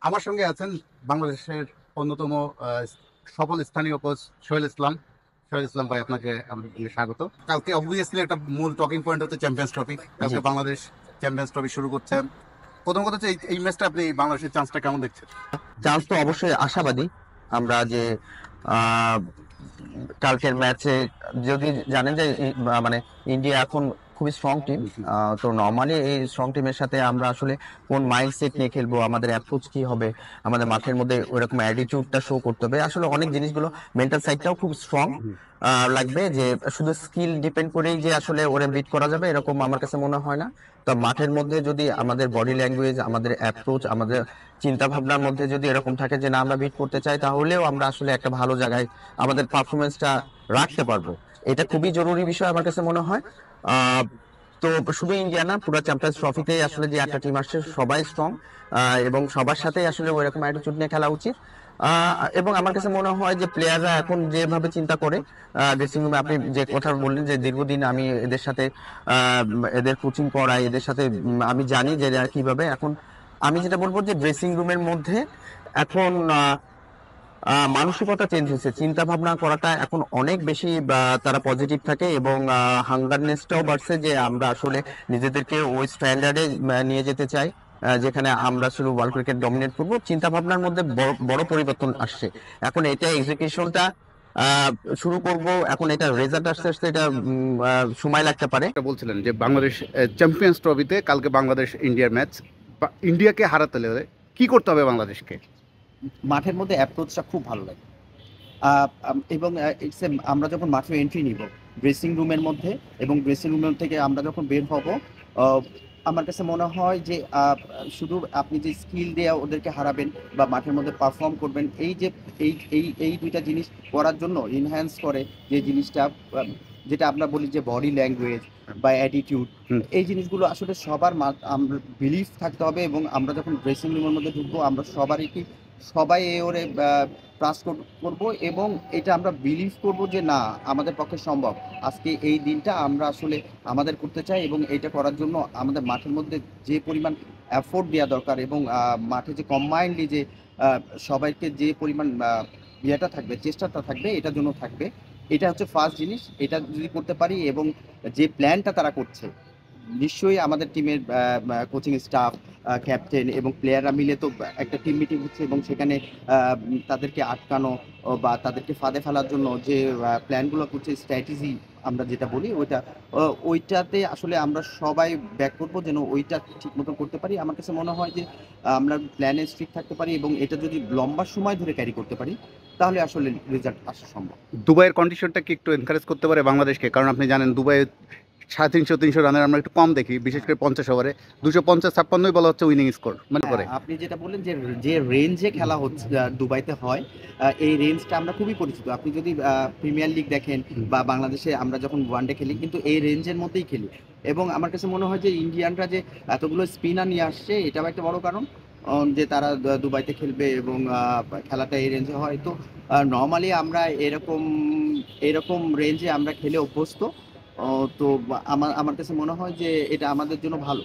আমার সঙ্গে আছেন বাংলাদেশের অন্যতম আহ, সফল স্থানীয় কোচ সোহেল ইসলাম। সোহেল ইসলাম ভাই, আপনাকে স্বাগত। কালকে অবভিয়াসলি একটা মূল টকিং পয়েন্ট হচ্ছে চ্যাম্পিয়ন্স ট্রফি। জি, কালকে বাংলাদেশ চ্যাম্পিয়ন্স ট্রফি শুরু করছে। প্রথম কথা হচ্ছে এই ম্যাচটা আপনি বাংলাদেশের চান্সটা কেমন দেখছেন? চান্স তো অবশ্যই আশাবাদী। আমরা যে আহ, কালকের ম্যাচে যদি জানেন যে মানে ইন্ডিয়া এখন খুবই স্ট্রং টিম। তো নর্মালি এই স্ট্রং টিমের সাথে আমরা আসলে কোন মাইন্ডসেট নিয়ে খেলবো, আমাদের অ্যাপ্রোচ কি হবে, আমাদের মাঠের মধ্যে ওইরকম অ্যাটিটিউডটা শো করতে হবে। আসলে অনেক জিনিসগুলো, মেন্টাল সাইডটাও খুব স্ট্রং লাগবে। যে শুধু স্কিল ডিপেন্ড করেই যে আসলে ওরে বিট করা যাবে এরকম আমার কাছে মনে হয় না। তো মাঠের মধ্যে যদি আমাদের বডি ল্যাঙ্গুয়েজ, আমাদের অ্যাপ্রোচ, আমাদের চিন্তা ভাবনার মধ্যে যদি এরকম থাকে যে না আমরা বিট করতে চাই, তাহলেও আমরা আসলে একটা ভালো জায়গায় আমাদের পারফরমেন্সটা রাখতে পারবো। এটা খুবই জরুরি বিষয় আমার কাছে মনে হয়। আহ তো শুধু ইন্ডিয়া না, পুরো চ্যাম্পিয়ন্স ট্রফিতে আসলে যে একটা টিম আসছে সবাই স্ট্রং, এবং সবার সাথে আসলে ওইরকম অ্যাটিটিউড নিয়ে খেলা উচিত। এবং আমার কাছে মনে হয় যে প্লেয়াররা এখন যেভাবে চিন্তা করে ড্রেসিং রুমে, আপনি যে কথা বললেন যে দীর্ঘদিন আমি এদের সাথে আহ, এদের কোচিং করাই, এদের সাথে আমি জানি যে এরা কিভাবে এখন। আমি যেটা বলবো যে ড্রেসিং রুমের মধ্যে এখন মানসিকতা চেঞ্জ হয়েছে, চিন্তা ভাবনা করাটা এখন অনেক বেশি তারা পজিটিভ থাকে, এবং হাঙ্গারনেসটাও বাড়ছে যে আমরা আসলে নিজেদেরকে ওই স্ট্যান্ডার্ডে নিয়ে যেতে চাই, যেখানে আমরা শুধু ওয়ার্ল্ড ক্রিকেট ডমিনেট করবো। চিন্তা ভাবনার মধ্যে বড় বড় পরিবর্তন আসছে। এখন এটা এক্সিকিউশনটা আহ, শুরু করব, এখন এটা রেজাল্ট আসতে আসতে এটা সময় লাগতে পারে। এটা বলছিলেন যে বাংলাদেশ চ্যাম্পিয়ন্স ট্রফিতে কালকে বাংলাদেশ ইন্ডিয়ার ম্যাচ, ইন্ডিয়াকে হারাতে হলে কি করতে হবে বাংলাদেশকে? মাঠের মধ্যে অ্যাপ্রোচটা খুব ভালো লাগে। এবং আমরা যখন মাঠে এন্ট্রি নিব ড্রেসিং রুমের মধ্যে, এবং ড্রেসিং রুমের থেকে আমরা যখন বের হব, আহ, আমার কাছে মনে হয় যে শুধু আপনি যে স্কিল দিয়ে ওদেরকে হারাবেন বা মাঠের মধ্যে পারফর্ম করবেন, এই যে এই দুইটা জিনিস করার জন্য ইনহ্যান্স করে যে জিনিসটা, যেটা আমরা বলি যে বডি ল্যাঙ্গুয়েজ বা অ্যাটিটিউড, এই জিনিসগুলো আসলে সবার আমরা বিলিভ থাকতে হবে। এবং আমরা যখন ড্রেসিং রুমের মধ্যে ঢুকবো, আমরা সবাই এ ওরে ট্রাস্ট করব, এবং এটা আমরা বিলিভ করব যে না, আমাদের পক্ষে সম্ভব। আজকে এই দিনটা আমরা আসলে আমাদের করতে চাই, এবং এইটা করার জন্য আমাদের মাঠের মধ্যে যে পরিমাণ এফোর্ট দেওয়া দরকার, এবং মাঠে যে কম্বাইন্ডলি যে সবাইকে যে পরিমাণ ইয়েটা থাকবে, চেষ্টাটা থাকবে, এটার জন্য থাকবে। এটা হচ্ছে ফার্স্ট জিনিস। এটা যদি করতে পারি, এবং যে প্ল্যানটা তারা করছে, নিশ্চয়ই আমাদের টিমের কোচিং স্টাফ, ক্যাপ্টেন এবং প্লেয়াররা মিলে তো একটা টিম মিটিং হচ্ছে, এবং সেখানে তাদেরকে আটকানো বা তাদেরকে ফাঁদে ফেলার জন্য যে প্ল্যানগুলো করছে, স্ট্র্যাটেজি আমরা যেটা বলি, ওইটাতে আসলে আমরা সবাই ব্যাক করবো যেন ওইটা ঠিক মতো করতে পারি। আমার কাছে মনে হয় যে আমরা প্ল্যানে স্ট্রিক্ট থাকতে পারি, এবং এটা যদি লম্বা সময় ধরে ক্যারি করতে পারি, তাহলে আসলে রেজাল্ট আসা সম্ভব। দুবাইয়ের কন্ডিশনটা কি একটু এনকারেজ করতে পারে বাংলাদেশকে? কারণ আপনি জানেন দুবাই 350-300 রানের আমরা একটু কম দেখি, বিশেষ করে 50 ওভারে 250-56 বলা হচ্ছে উইনিং স্কোর মনে হ্যাঁ, করে। আপনি যেটা বললেন যে যে রেঞ্জে খেলা হচ্ছে দুবাইতে হয়, এই রেঞ্জটা আমরা খুবই পরিচিত। আপনি যদি প্রিমিয়ার লিগ দেখেন বা বাংলাদেশে আমরা যখন ওয়ানডে খেলি, কিন্তু এই রেঞ্জের মধ্যেই খেলি। এবং আমার কাছে মনে হয় যে ইন্ডিয়ানরা যে এতগুলো স্পিনার নিয়ে আসছে, এটাও একটা বড় কারণ যে তারা দুবাইতে খেলবে, এবং খেলাটা এই রেঞ্জে হয়। তো নর্মালি আমরা এরকম এরকম রেঞ্জে আমরা খেলে অভ্যস্ত। তো আমার আমার কাছে মনে হয় যে এটা আমাদের জন্য ভালো।